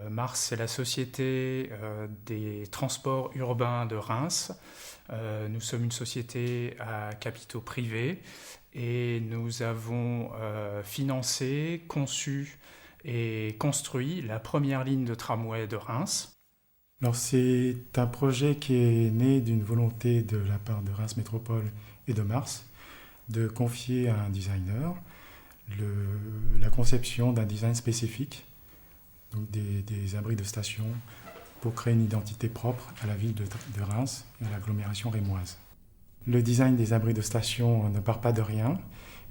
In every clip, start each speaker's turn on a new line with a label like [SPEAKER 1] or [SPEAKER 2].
[SPEAKER 1] Mars, c'est la société des transports urbains de Reims. Nous sommes une société à capitaux privés et nous avons financé, conçu et construit la première ligne de tramway de Reims.
[SPEAKER 2] Alors c'est un projet qui est né d'une volonté de la part de Reims Métropole et de Mars de confier à un designer la conception d'un design spécifique, donc des abris de station, pour créer une identité propre à la ville de Reims et à l'agglomération rémoise. Le design des abris de station ne part pas de rien.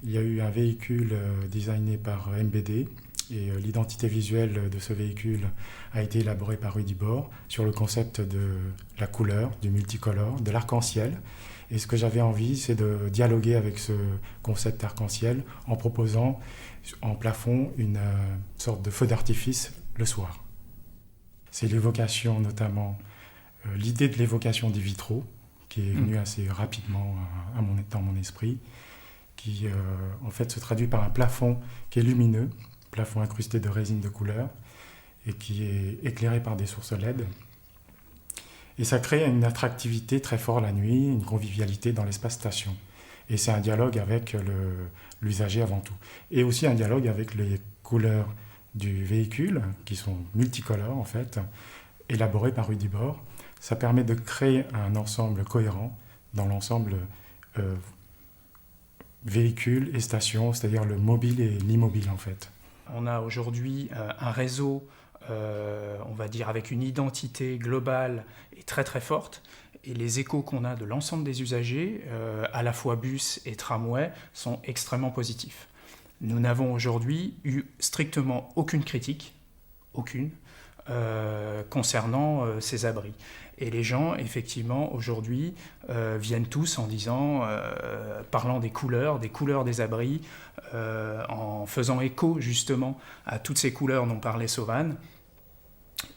[SPEAKER 2] Il y a eu un véhicule designé par MBD et l'identité visuelle de ce véhicule a été élaborée par Rudy Bord sur le concept de la couleur, du multicolore, de l'arc-en-ciel. Et ce que j'avais envie, c'est de dialoguer avec ce concept arc-en-ciel en proposant en plafond une sorte de feu d'artifice le soir. C'est l'évocation notamment, l'idée de l'évocation des vitraux qui est venue assez rapidement dans mon esprit, qui en fait se traduit par un plafond qui est lumineux, plafond incrusté de résine de couleur et qui est éclairé par des sources LED. Et ça crée une attractivité très forte la nuit, une convivialité dans l'espace station. Et c'est un dialogue avec l'usager avant tout. Et aussi un dialogue avec les couleurs du véhicule, qui sont multicolores en fait, élaborées par Rudy Bord. Ça permet de créer un ensemble cohérent dans l'ensemble véhicule et station, c'est-à-dire le mobile et l'immobile en fait.
[SPEAKER 1] On a aujourd'hui un réseau, on va dire, avec une identité globale et très très forte. Et les échos qu'on a de l'ensemble des usagers, à la fois bus et tramway, sont extrêmement positifs. Nous n'avons aujourd'hui eu strictement aucune critique, aucune, concernant ces abris. Et les gens, effectivement, aujourd'hui, viennent tous en disant, parlant des couleurs des abris, en faisant écho justement à toutes ces couleurs dont parlait Sauvan.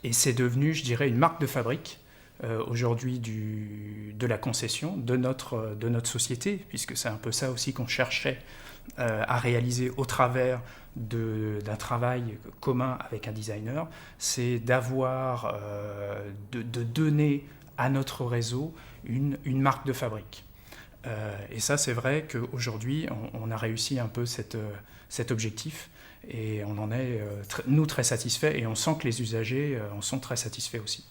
[SPEAKER 1] Et c'est devenu, je dirais, une marque de fabrique aujourd'hui de la concession, de notre société, puisque c'est un peu ça aussi qu'on cherchait à réaliser au travers d'un travail commun avec un designer, c'est d'avoir, de donner à notre réseau une marque de fabrique. Et ça, c'est vrai qu'aujourd'hui, on a réussi un peu cet objectif et on en est, nous, très satisfaits et on sent que les usagers en sont très satisfaits aussi.